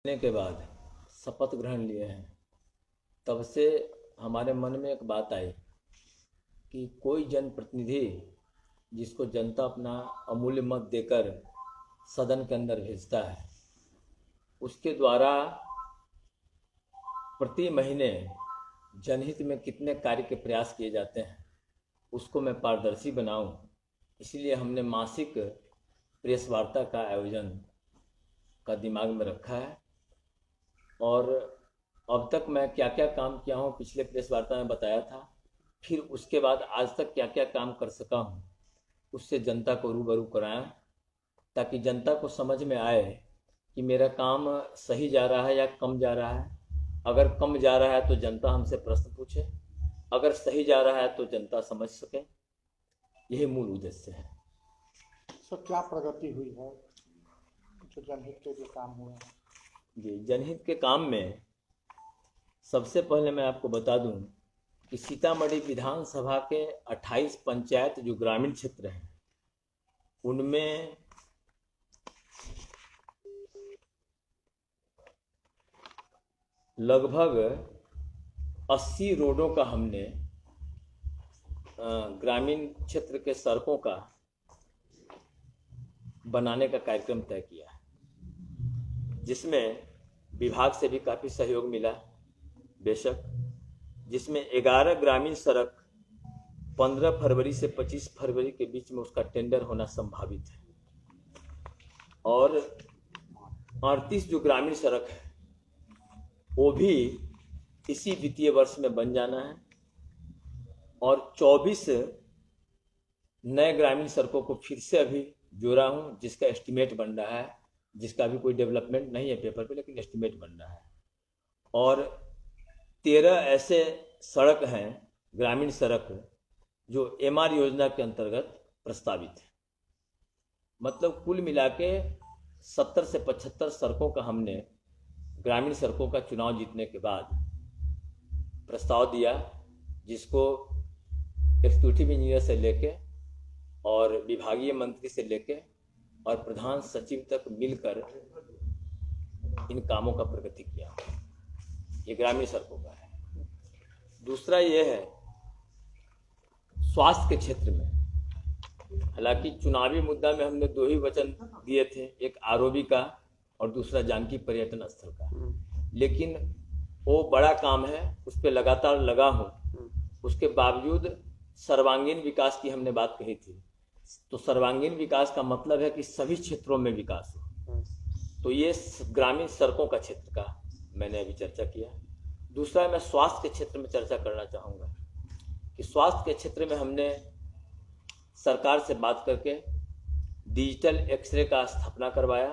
लेने के बाद शपथ ग्रहण लिए हैं, तब से हमारे मन में एक बात आई कि कोई जनप्रतिनिधि जिसको जनता अपना अमूल्य मत देकर सदन के अंदर भेजता है, उसके द्वारा प्रति महीने जनहित में कितने कार्य के प्रयास किए जाते हैं उसको मैं पारदर्शी बनाऊं, इसलिए हमने मासिक प्रेस वार्ता का आयोजन का दिमाग में रखा है। और अब तक मैं क्या क्या काम किया हूँ पिछले प्रेस वार्ता में बताया था, फिर उसके बाद आज तक क्या क्या काम कर सका हूँ उससे जनता को रूबरू कराएं, ताकि जनता को समझ में आए कि मेरा काम सही जा रहा है या कम जा रहा है। अगर कम जा रहा है तो जनता हमसे प्रश्न पूछे, अगर सही जा रहा है तो जनता समझ सके। यही मूल उद्देश्य है। सर, क्या प्रगति हुई है जो जनहित के जो काम हुए हैं? जी, जनहित के काम में सबसे पहले मैं आपको बता दूं कि सीतामढ़ी विधानसभा के 28 पंचायत जो ग्रामीण क्षेत्र हैं उनमें लगभग 80 रोडों का हमने ग्रामीण क्षेत्र के सड़कों का बनाने का कार्यक्रम तय किया है, जिसमें विभाग से भी काफ़ी सहयोग मिला बेशक, जिसमें 11 ग्रामीण सड़क 15 फरवरी से 25 फरवरी के बीच में उसका टेंडर होना संभावित है, और 38 जो ग्रामीण सड़क है वो भी इसी वित्तीय वर्ष में बन जाना है, और 24 नए ग्रामीण सड़कों को फिर से अभी जोड़ा हूँ, जिसका एस्टीमेट बन रहा है, जिसका अभी कोई डेवलपमेंट नहीं है पेपर पे, लेकिन एस्टीमेट बन रहा है। और 13 ऐसे सड़क हैं ग्रामीण सड़क जो MR योजना के अंतर्गत प्रस्तावित है। मतलब कुल मिला के 70 से 75 सड़कों का हमने ग्रामीण सड़कों का चुनाव जीतने के बाद प्रस्ताव दिया, जिसको एग्जीक्यूटिव इंजीनियर से लेके और विभागीय मंत्री से लेके और प्रधान सचिव तक मिलकर इन कामों का प्रगति किया। ये ग्रामीण सड़कों का है। दूसरा ये है स्वास्थ्य के क्षेत्र में, हालांकि चुनावी मुद्दा में हमने 2 ही वचन दिए थे, एक आरओबी का और दूसरा जानकी पर्यटन स्थल का, लेकिन वो बड़ा काम है, उस पर लगातार लगा हूँ। उसके बावजूद सर्वांगीण विकास की हमने बात कही थी, तो सर्वांगीण विकास का मतलब है कि सभी क्षेत्रों में विकास हो। तो ये ग्रामीण सड़कों का क्षेत्र का मैंने अभी चर्चा किया। दूसरा मैं स्वास्थ्य के क्षेत्र में चर्चा करना चाहूँगा कि स्वास्थ्य के क्षेत्र में हमने सरकार से बात करके डिजिटल एक्सरे का स्थापना करवाया,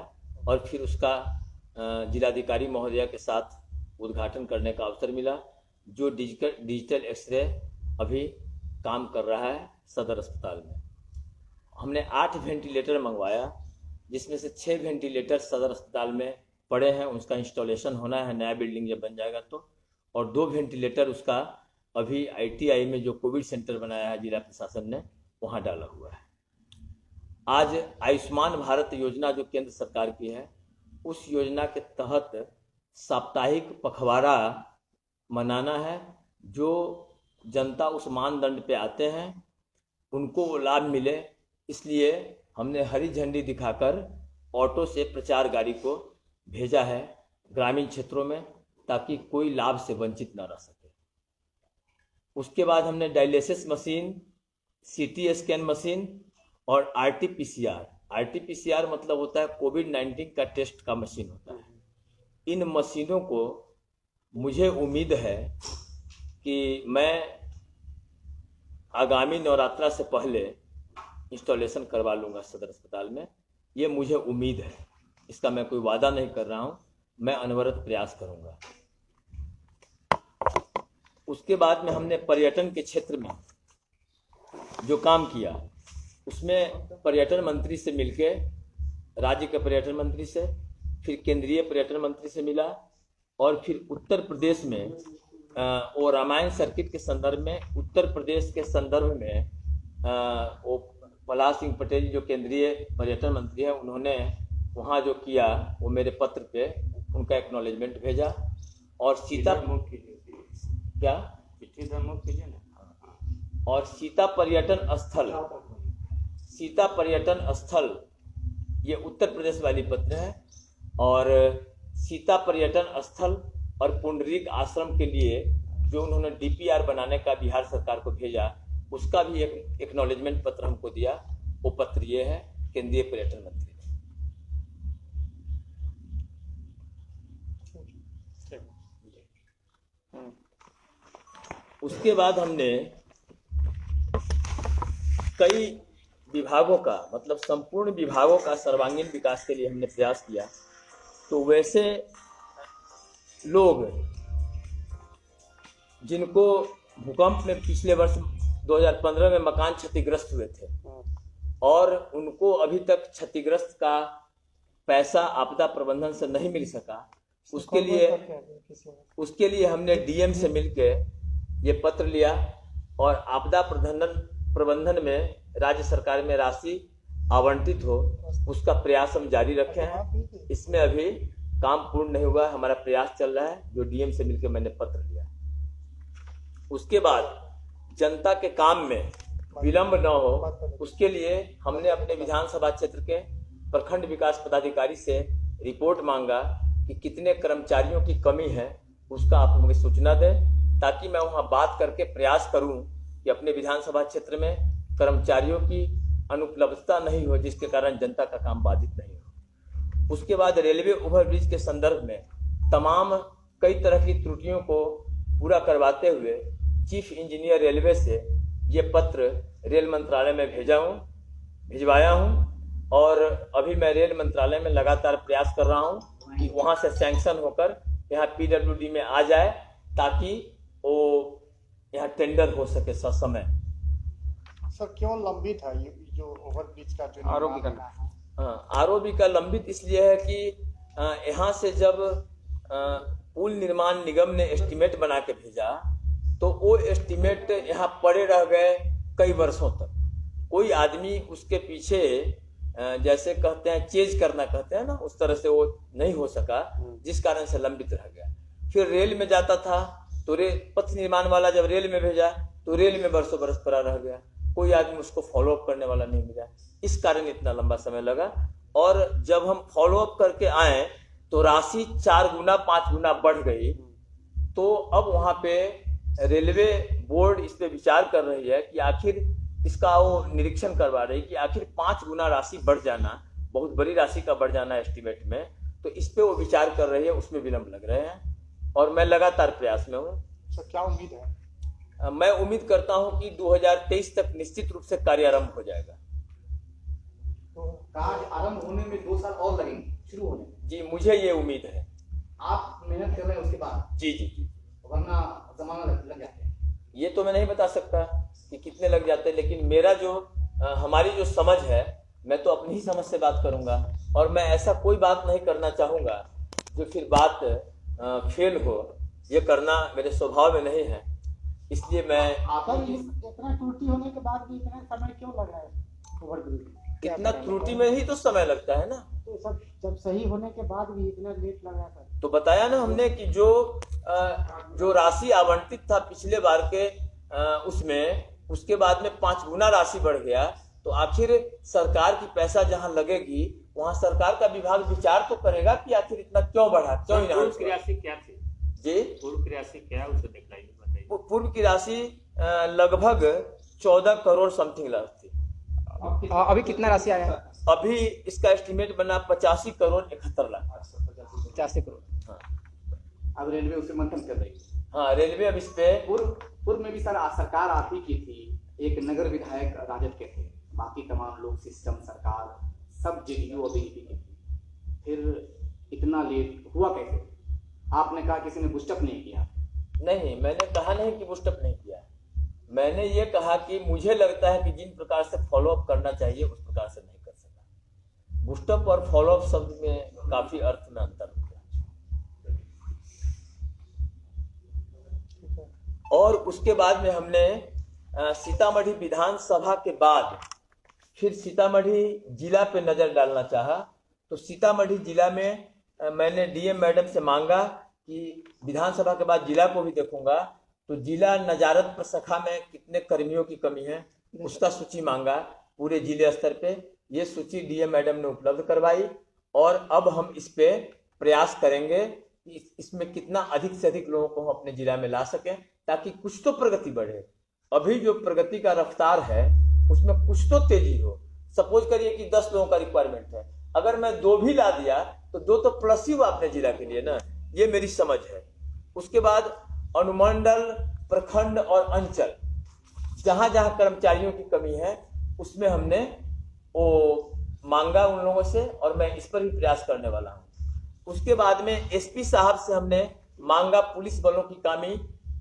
और फिर उसका जिलाधिकारी महोदया के साथ उद्घाटन करने का अवसर मिला। जो डिजिटल एक्सरे अभी काम कर रहा है सदर अस्पताल में। हमने 8 वेंटिलेटर मंगवाया, जिसमें से 6 वेंटिलेटर सदर अस्पताल में पड़े हैं, उसका इंस्टॉलेशन होना है नया बिल्डिंग जब बन जाएगा तो, और 2 वेंटिलेटर उसका अभी ITI में जो कोविड सेंटर बनाया है जिला प्रशासन ने, वहाँ डाला हुआ है। आज आयुष्मान भारत योजना जो केंद्र सरकार की है, उस योजना के तहत साप्ताहिक पखवाड़ा मनाना है। जो जनता उस मानदंड पे आते हैं उनको वो लाभ मिले, इसलिए हमने हरी झंडी दिखाकर ऑटो से प्रचार गाड़ी को भेजा है ग्रामीण क्षेत्रों में, ताकि कोई लाभ से वंचित न रह सके। उसके बाद हमने dialysis machine, CT scan machine और RT-PCR मतलब होता है कोविड-19 का टेस्ट का मशीन होता है। इन मशीनों को मुझे उम्मीद है कि मैं आगामी नवरात्रा से पहले इंस्टॉलेशन करवा लूँगा सदर अस्पताल में। ये मुझे उम्मीद है, इसका मैं कोई वादा नहीं कर रहा हूँ, मैं अनवरत प्रयास करूँगा। उसके बाद में हमने पर्यटन के क्षेत्र में जो काम किया, उसमें पर्यटन मंत्री से मिलके, राज्य के पर्यटन मंत्री से, फिर केंद्रीय पर्यटन मंत्री से मिला, और फिर उत्तर प्रदेश में वो रामायण सर्किट के संदर्भ में, उत्तर प्रदेश के संदर्भ में वो प्रहलाद सिंह पटेल जो केंद्रीय पर्यटन मंत्री है, उन्होंने वहाँ जो किया वो मेरे पत्र पे उनका एक्नॉलेजमेंट भेजा और सीता क्या और सीता पर्यटन स्थल ये उत्तर प्रदेश वाली पत्र है और सीता पर्यटन स्थल और पुंडरीक आश्रम के लिए जो उन्होंने डीपीआर बनाने का बिहार सरकार को भेजा उसका भी एक एक्नॉलेजमेंट पत्र हमको दिया। वो पत्र ये है केंद्रीय पर्यटन मंत्री ने। उसके बाद हमने कई विभागों का मतलब संपूर्ण विभागों का सर्वांगीण विकास के लिए हमने प्रयास किया। तो वैसे लोग जिनको भूकंप में पिछले वर्ष 2015 में मकान क्षतिग्रस्त हुए थे और उनको अभी तक क्षतिग्रस्त का पैसा आपदा प्रबंधन से नहीं मिल सका, उसके लिए हमने डीएम से मिलके ये पत्र लिया और आपदा प्रबंधन में राज्य सरकार में राशि आवंटित हो उसका प्रयास हम जारी रखे हैं। इसमें अभी काम पूर्ण नहीं हुआ, हमारा प्रयास चल रहा है जो डीएम से मिलकर मैंने पत्र लिया। उसके बाद जनता के काम में विलंब न हो उसके लिए हमने अपने विधानसभा क्षेत्र के प्रखंड विकास पदाधिकारी से रिपोर्ट मांगा कि कितने कर्मचारियों की कमी है, उसका आप मुझे सूचना दें ताकि मैं वहां बात करके प्रयास करूं कि अपने विधानसभा क्षेत्र में कर्मचारियों की अनुपलब्धता नहीं हो जिसके कारण जनता का काम बाधित नहीं हो। उसके बाद रेलवे ओवरब्रिज के संदर्भ में तमाम कई तरह की त्रुटियों को पूरा करवाते हुए चीफ इंजीनियर रेलवे से ये पत्र रेल मंत्रालय में भिजवाया हूँ और अभी मैं रेल मंत्रालय में लगातार प्रयास कर रहा हूँ कि वहाँ से सैंक्शन होकर यहाँ पीडब्ल्यूडी में आ जाए ताकि वो यहाँ टेंडर हो सके समय। सर क्यों लंबित है ये जो ओवरब्रिज का जो आरओबी का? हाँ, आरओबी का लंबित इसलिए है कि यहाँ से जब पुल निर्माण निगम ने एस्टीमेट बना के भेजा तो वो एस्टीमेट यहाँ पड़े रह गए कई वर्षों तक। कोई आदमी उसके पीछे जैसे कहते हैं चेज करना कहते हैं ना, उस तरह से वो नहीं हो सका जिस कारण से लंबित रह गया। फिर रेल में जाता था तो पथ निर्माण वाला जब रेल में भेजा तो रेल में बरसों बरस पड़ा रह गया, कोई आदमी उसको फॉलो अप करने वाला नहीं मिला, इस कारण इतना लंबा समय लगा। और जब हम फॉलो अप करके आए तो राशि 4 गुना 5 गुना बढ़ गई। तो अब वहां पे रेलवे बोर्ड इस पे विचार कर रही है कि आखिर इसका वो निरीक्षण करवा रही कि आखिर 5 गुना राशि बढ़ जाना, बहुत बड़ी राशि का बढ़ जाना एस्टीमेट में, तो इस पे वो विचार कर रही है, उसमें विलंब लग रहे हैं और मैं लगातार प्रयास में हूँ। सर क्या उम्मीद है? मैं उम्मीद करता हूं कि 2023 तक निश्चित रूप से कार्य आरंभ हो जाएगा। तो कार्य आरंभ होने में 2 साल और लगेंगे शुरू होने में? जी मुझे ये उम्मीद है। आप मेहनत कर रहे हैं उसके बाद? जी वरना जमाना लग जाते हैं। ये तो मैं नहीं बता सकता कि कितने लग जाते हैं, लेकिन मेरा जो हमारी जो समझ है, मैं तो अपनी ही समझ से बात करूंगा और मैं ऐसा कोई बात नहीं करना चाहूंगा जो फिर बात फेल हो। ये करना मेरे स्वभाव में नहीं है, इसलिए मैं इतना त्रुटि होने के बाद भी इतना समय क्यों लग रहा है ओवरब्रिज? इतना त्रुटि में ही तो समय लगता है ना, तो सब जब सही होने के बाद भी इतना लेट लग रहा था। तो बताया ना हमने कि जो राशि आवंटित था पिछले बार के उसमें, उसके बाद में 5 गुना राशि बढ़ गया। तो आखिर सरकार की पैसा जहां लगेगी वहां सरकार का विभाग विचार तो करेगा कि आखिर इतना क्यों बढ़ा, क्यों पूर्व की राशि क्या थी? जी पूर्व की राशि क्या है उसे दिखलाइए, बताइए। पूर्व की राशि लगभग 14 करोड़ समथिंग थी। अभी कितना राशि आया है? अभी इसका एस्टीमेट बना 85 करोड़ 71 लाख। 85 करोड़। हाँ अब रेलवे उसे मंथन कर रही है। हाँ, रेलवे अब इस पे पूर्व में भी सरकार आप ही की थी, एक नगर विधायक राजद के थे, बाकी तमाम लोग सिस्टम सरकार सब जेडीयू और बीजेपी के थे। फिर इतना लेट हुआ कैसे? आपने कहा किसी ने बुस्टअप नहीं किया। नहीं, मैंने कहा नहीं कि बुस्टअप नहीं किया। मैंने ये कहा कि मुझे लगता है कि जिन प्रकार से फॉलो अप करना चाहिए उस प्रकार से नहीं कर सका। बुस्टअप और फॉलो अप शब्द में काफी अर्थ में अंतर हो गया। और उसके बाद में हमने सीतामढ़ी विधानसभा के बाद फिर सीतामढ़ी जिला पे नजर डालना चाहा। तो सीतामढ़ी जिला में मैंने डीएम मैडम से मांगा कि विधानसभा के बाद जिला को भी देखूंगा, तो जिला नजारत प्रशाखा में कितने कर्मियों की कमी है उसका सूची मांगा पूरे जिले स्तर पे। ये सूची डीएम मैडम ने उपलब्ध करवाई और अब हम इस पे प्रयास करेंगे कि इसमें कितना अधिक से अधिक लोगों को हम अपने जिला में ला सकें, ताकि कुछ तो प्रगति बढ़े। अभी जो प्रगति का रफ्तार है उसमें कुछ तो तेजी हो। सपोज करिए कि 10 लोगों का रिक्वायरमेंट है, अगर मैं 2 भी ला दिया तो 2 तो प्लस ही हुआ अपने जिला के लिए ना, ये मेरी समझ है। उसके बाद अनुमंडल, प्रखंड और अंचल, जहां जहां कर्मचारियों की कमी है उसमें हमने वो मांगा उन लोगों से, और मैं इस पर भी प्रयास करने वाला हूं। उसके बाद में एसपी साहब से हमने मांगा पुलिस बलों की कमी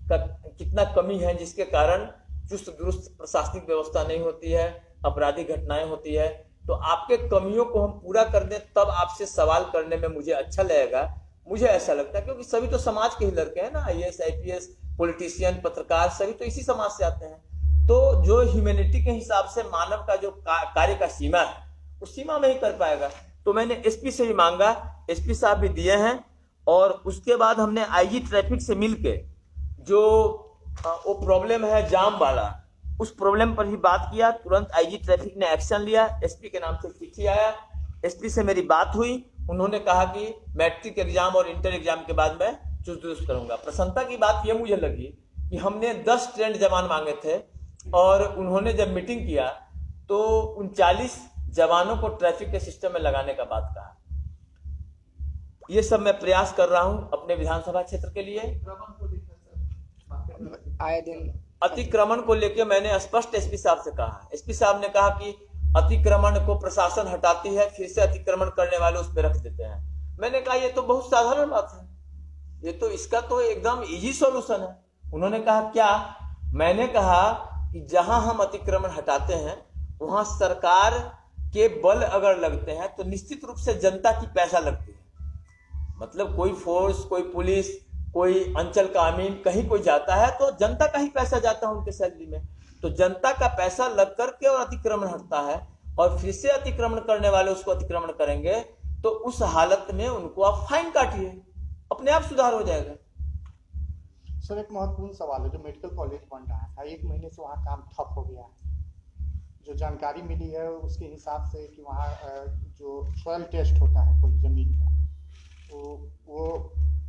का कितना कमी है, जिसके कारण चुस्त दुरुस्त प्रशासनिक व्यवस्था नहीं होती है, आपराधिक घटनाएं होती है। तो आपके कमियों को हम पूरा कर दें तब आपसे सवाल करने में मुझे अच्छा लगेगा, मुझे ऐसा लगता है, क्योंकि सभी तो समाज के ही लड़के हैं ना, आईएएस, आईपीएस, पॉलिटिशियन, पत्रकार, सभी तो इसी समाज से आते हैं। तो जो ह्यूमैनिटी के हिसाब से मानव का जो कार्य का सीमा है उस सीमा में ही कर पाएगा। तो मैंने एसपी से भी मांगा, एसपी साहब भी दिए हैं। और उसके बाद हमने आईजी ट्रैफिक से मिलके जो वो प्रॉब्लम है जाम वाला, उस प्रॉब्लम पर ही बात किया। तुरंत आईजी ट्रैफिक ने एक्शन लिया, एसपी के नाम से चिट्ठी आया, एसपी से मेरी बात हुई। उन्होंने कहा कि मैट्रिक एग्जाम और इंटर एग्जाम के बाद मैं चुस्त दुरुस्त करूंगा। प्रसन्नता की बात यह मुझे लगी कि हमने 10 ट्रेंड जवान मांगे थे और उन्होंने जब मीटिंग किया तो 39 जवानों को ट्रैफिक के सिस्टम में लगाने का बात कहा। ये सब मैं प्रयास कर रहा हूं अपने विधानसभा क्षेत्र के लिए। आए दिन अतिक्रमण को लेकर मैंने स्पष्ट एसपी साहब से कहा। एसपी साहब ने कहा कि अतिक्रमण को प्रशासन हटाती है, फिर से अतिक्रमण करने वाले उस पर रख देते हैं। मैंने कहा ये तो बहुत साधारण बात है, ये तो इसका तो एकदम इजी सॉल्यूशन है। उन्होंने कहा क्या? मैंने कहा कि जहां हम अतिक्रमण हटाते हैं वहां सरकार के बल अगर लगते हैं तो निश्चित रूप से जनता की पैसा लगती है। मतलब कोई फोर्स, कोई पुलिस, कोई अंचल का अमीन कहीं कोई जाता है तो जनता का ही पैसा जाता है उनके सैलरी में। तो जनता का पैसा लग करके और अतिक्रमण हटता है, और फिर से अतिक्रमण करने वाले उसको अतिक्रमण करेंगे तो उस हालत में उनको आप फाइन काटिए, अपने आप सुधार हो जाएगा। सर एक महत्वपूर्ण सवाल है, जो मेडिकल कॉलेज बन रहा था 1 महीने से वहाँ काम ठप हो गया है। जो जानकारी मिली है उसके हिसाब से कि वहाँ जो सॉइल टेस्ट होता है कोई जमीन का, वो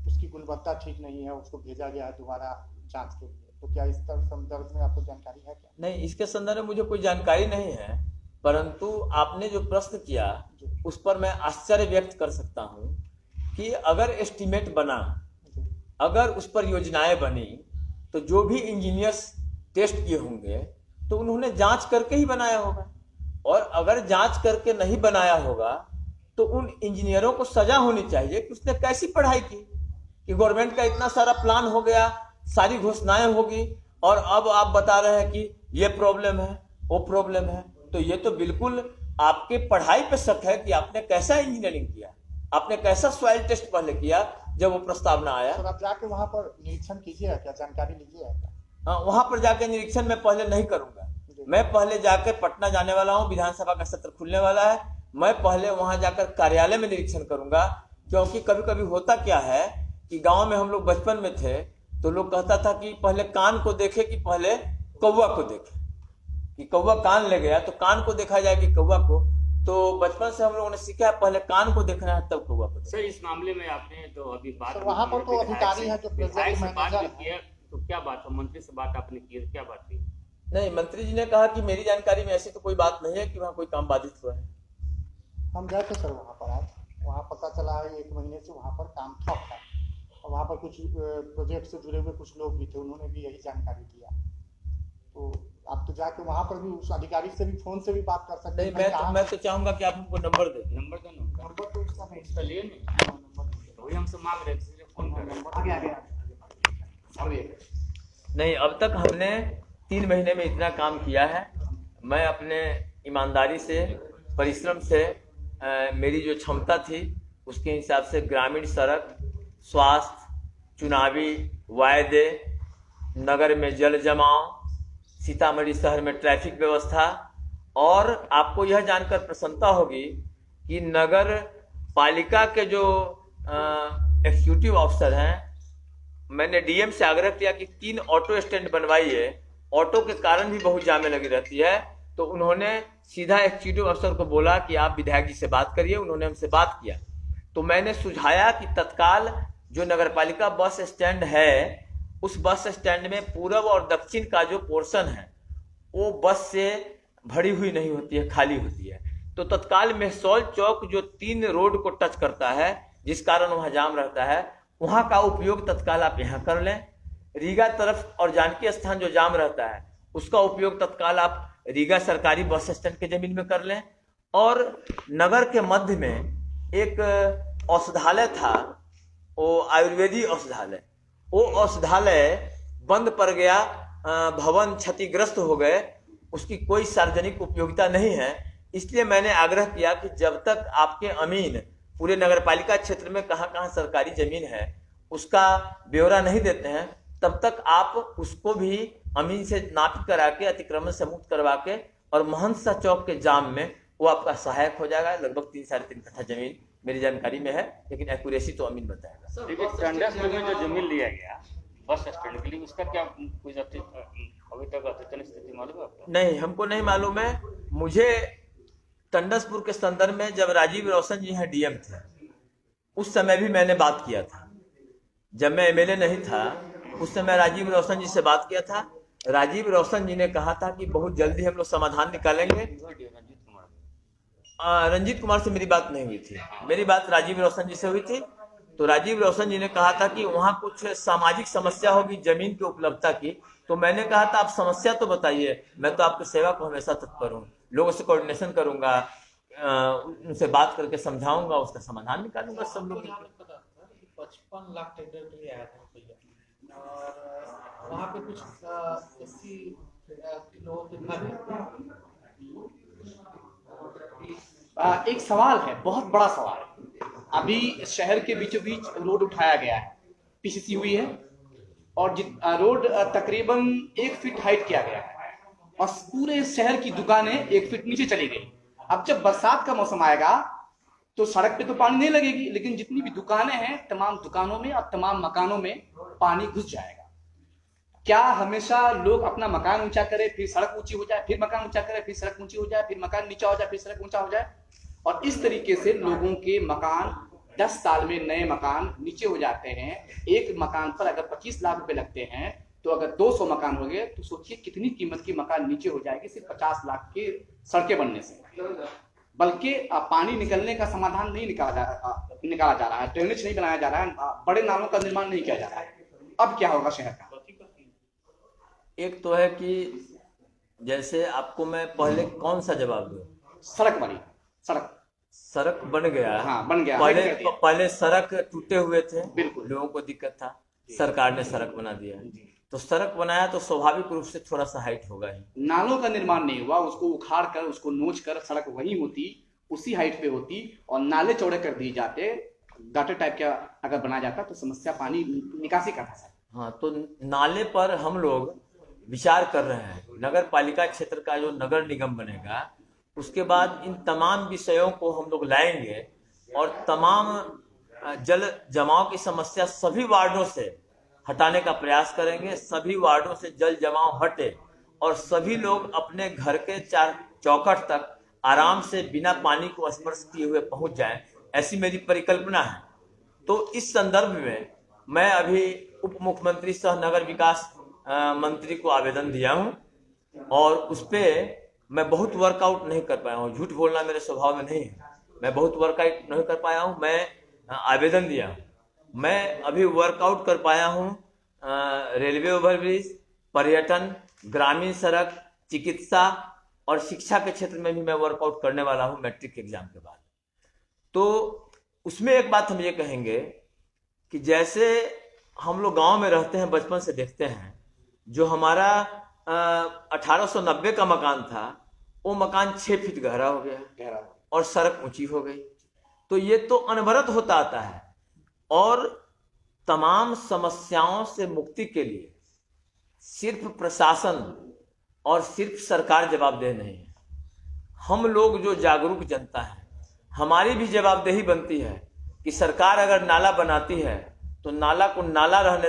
उसकी गुणवत्ता ठीक नहीं है, उसको भेजा गया है दोबारा जांच के लिए। तो क्या इस संदर्भ में आपको जानकारी है क्या? नहीं, इसके संदर्भ में मुझे कोई जानकारी नहीं है, परंतु आपने जो प्रश्न किया उस पर मैं आश्चर्य व्यक्त कर सकता हूँ कि अगर एस्टीमेट बना, अगर उस पर योजनाएं बनी, तो जो भी इंजीनियर्स टेस्ट किए होंगे तो उन्होंने जांच करके ही बनाया होगा। और अगर जांच करके नहीं बनाया होगा तो उन इंजीनियरों को सजा होनी चाहिए कि उसने कैसी पढ़ाई की, कि गवर्नमेंट का इतना सारा प्लान हो गया, सारी घोषणाएं होगी, और अब आप बता रहे हैं कि ये प्रॉब्लम है, वो प्रॉब्लम है। तो ये तो बिल्कुल आपके पढ़ाई पे शक है कि आपने कैसा इंजीनियरिंग किया, आपने कैसा सॉइल टेस्ट पहले किया जब वो प्रस्तावना आया। सर आप जाके वहाँ पर निरीक्षण कीजिएगा क्या, जानकारी लीजिएगा क्या? हाँ, वहां पर जाके निरीक्षण मैं पहले नहीं करूंगा। मैं पहले जाकर पटना जाने वाला हूँ, विधानसभा का सत्र खुलने वाला है, मैं पहले वहां जाकर कार्यालय में निरीक्षण करूंगा। क्योंकि कभी कभी होता क्या है कि गांव में हम लोग बचपन में थे तो लोग कहता था कि पहले कान को देखे कि पहले कौवा को देखे, कि कौवा कान ले गया तो कान को देखा जाए कि कौवा को। तो बचपन से हम लोगों ने सीखा है पहले कान को देखना है तब कौवा को। सर इस मामले में आपने जो अभी बात सर वहाँ पर तो अधिकारी है जो विधायक प्रोजेक्ट से बात मैनेजर भी किया, तो क्या बात है, मंत्री से बात आपने की, क्या बात हुई? नहीं, मंत्री जी ने कहा कि मेरी जानकारी में ऐसी तो कोई बात नहीं है कि वहाँ कोई काम बाधित हुआ है। हम गए थे सर वहाँ पर, आज वहाँ पता चला है 1 महीने से वहाँ पर काम ठप है। और वहाँ पर कुछ प्रोजेक्ट से जुड़े हुए कुछ लोग भी थे, उन्होंने भी यही जानकारी दिया। तो आप तो जाके वहाँ पर भी उस अधिकारी से भी फोन से भी बात कर सकते नहीं, हैं। मैं तो चाहूंगा कि आप हमको नंबर दे। नंबर दो ना, नंबर तो उसका नहीं, उसका लिए नहीं, वही हमसे मांग रहे थे, फोन कर रहे थे। आगे नहीं, अब तक हमने 3 महीने में इतना काम किया है। मैं अपने ईमानदारी से, परिश्रम से, मेरी जो क्षमता थी उसके हिसाब से ग्रामीण सड़क, स्वास्थ्य, चुनावी वायदे, नगर में जल जमाव, सीतामढ़ी शहर में ट्रैफिक व्यवस्था, और आपको यह जानकर प्रसन्नता होगी कि नगर पालिका के जो एग्जीक्यूटिव ऑफिसर हैं, मैंने डीएम से आग्रह किया कि 3 ऑटो स्टैंड बनवाइए, ऑटो के कारण भी बहुत जामें लगी रहती है। तो उन्होंने सीधा एग्जीक्यूटिव अफसर को बोला कि आप विधायक जी से बात करिए। उन्होंने हमसे बात किया तो मैंने सुझाया कि तत्काल जो नगरपालिका बस स्टैंड है उस बस स्टैंड में पूर्व और दक्षिण का जो पोर्शन है वो बस से भरी हुई नहीं होती है, खाली होती है। तो तत्काल मेहसौल चौक जो 3 रोड को टच करता है, जिस कारण वहाँ जाम रहता है, वहाँ का उपयोग तत्काल आप यहाँ कर लें। रीगा तरफ और जानकी स्थान जो जाम रहता है उसका उपयोग तत्काल आप रीगा सरकारी बस स्टैंड के जमीन में कर लें। और नगर के मध्य में एक औषधालय था, वो आयुर्वेदिक औषधालय, वो औषधालय बंद पड़ गया, भवन क्षतिग्रस्त हो गए, उसकी कोई सार्वजनिक उपयोगिता नहीं है। इसलिए मैंने आग्रह किया कि जब तक आपके अमीन पूरे नगरपालिका क्षेत्र में कहाँ कहाँ सरकारी जमीन है उसका ब्यौरा नहीं देते हैं, तब तक आप उसको भी अमीन से नापी करा के अतिक्रमण से मुक्त करवा के और महंसा चौक के जाम में वो आपका सहायक हो जाएगा। लगभग 3-3.5 कट्ठा जमीन मेरी जानकारी में है, लेकिन एक्यूरेसी तो अमीन बताएगा। देखिए टंडसपुर में जो जमीन लिया गया बस स्टैंड के लिए, उसका क्या कोई अभी तक अद्यतन स्थिति मालूम है आपको? नहीं, हमको नहीं मालूम है। मुझे टंडसपुर के संदर्भ में जब राजीव रोशन जी हैं डीएम थे उस समय भी मैंने बात किया था। जब मैं एमएलए नहीं था उस समय राजीव रोशन जी से बात किया था। राजीव रोशन जी ने कहा था कि बहुत जल्दी हम लोग समाधान निकालेंगे। रंजीत कुमार से मेरी बात नहीं हुई थी, मेरी बात राजीव रोशन जी से हुई थी। तो राजीव रोशन जी ने कहा था कि वहाँ कुछ सामाजिक समस्या होगी जमीन की उपलब्धता की। तो मैंने कहा था आप समस्या तो बताइए, मैं तो आपकी सेवा को हमेशा तत्पर हूँ, लोगों से कोऑर्डिनेशन करूंगा, उनसे बात करके समझाऊंगा, उसका समाधान निकालूंगा सब लोग। 55 लाख टेंडर के लिए आया था रुपया, और वहाँ पे कुछ 80 लोगों के घर है। एक सवाल है, बहुत बड़ा सवाल। अभी शहर के बीचों बीच रोड उठाया गया है, पीसीसी हुई है, और रोड तकरीबन 1 फीट हाइट किया गया है, और पूरे शहर की दुकानें 1 फीट नीचे चली गई। अब जब बरसात का मौसम आएगा तो सड़क पे तो पानी नहीं लगेगी, लेकिन जितनी भी दुकानें हैं तमाम दुकानों में और तमाम मकानों में पानी घुस जाएगा। क्या हमेशा लोग अपना मकान ऊंचा करे, फिर सड़क ऊंची हो जाए, फिर मकान ऊंचा करे, फिर सड़क ऊंची हो जाए, फिर मकान नीचा हो जाए, फिर सड़क ऊंचा हो जाए, और इस तरीके से लोगों के मकान 10 साल में नए मकान नीचे हो जाते हैं। एक मकान पर अगर 25 लाख रुपए लगते हैं तो अगर 200 मकान हो गए तो सोचिए कितनी कीमत की मकान नीचे हो जाएगी सिर्फ 50 लाख की सड़कें बनने से। बल्कि पानी निकलने का समाधान नहीं निकाला जा रहा है, ड्रेनेज नहीं बनाया जा रहा है, बड़े नालों का निर्माण नहीं किया जा रहा है। अब क्या होगा शहर का? एक तो है कि जैसे आपको मैं पहले कौन सा जवाब दूं? सड़क वाली सड़क बन गया। हाँ, बन गया। पहले सड़क टूटे हुए थे, बिल्कुल लोगों को दिक्कत था, सरकार ने सड़क बना दिया। तो सड़क बनाया तो स्वाभाविक रूप से थोड़ा सा हाइट होगा ही। नालों का निर्माण नहीं हुआ, उसको उखाड़ कर, उसको नोच कर सड़क वही होती, उसी हाइट पे होती, और नाले चौड़े कर दिए जाते, गटर टाइप का अगर बनाया जाता तो समस्या पानी निकासी का था। हाँ, तो नाले पर हम लोग विचार कर रहे हैं। नगर पालिका क्षेत्र का जो नगर निगम बनेगा उसके बाद इन तमाम विषयों को हम लोग लाएंगे और तमाम जल जमाव की समस्या सभी वार्डों से हटाने का प्रयास करेंगे। सभी वार्डों से जल जमाव हटे और सभी लोग अपने घर के 4 चौखट तक आराम से बिना पानी को स्पर्श किए हुए पहुंच जाएं, ऐसी मेरी परिकल्पना है। तो इस संदर्भ में मैं अभी उप मुख्यमंत्री सह नगर विकास मंत्री को आवेदन दिया हूं और उस पर मैं बहुत वर्कआउट नहीं कर पाया हूं। झूठ बोलना मेरे स्वभाव में नहीं है, मैं बहुत वर्कआउट नहीं कर पाया हूं। मैं आवेदन दिया, मैं अभी वर्कआउट कर पाया हूं रेलवे ओवरब्रिज, पर्यटन, ग्रामीण सड़क, चिकित्सा और शिक्षा के क्षेत्र में भी मैं वर्कआउट करने वाला हूं मैट्रिक एग्जाम के बाद। तो उसमें एक बात हम ये कहेंगे कि जैसे हम लोग गांव में रहते हैं, बचपन से देखते हैं, जो हमारा 1890 का मकान था वो मकान 6 फीट गहरा हो गया और सड़क ऊंची हो गई। तो ये तो अनवरत होता आता है और तमाम समस्याओं से मुक्ति के लिए सिर्फ प्रशासन और सिर्फ सरकार जवाबदेह नहीं है। हम लोग जो जागरूक जनता है, हमारी भी जवाबदेही बनती है कि सरकार अगर नाला बनाती है तो नाला को नाला रहने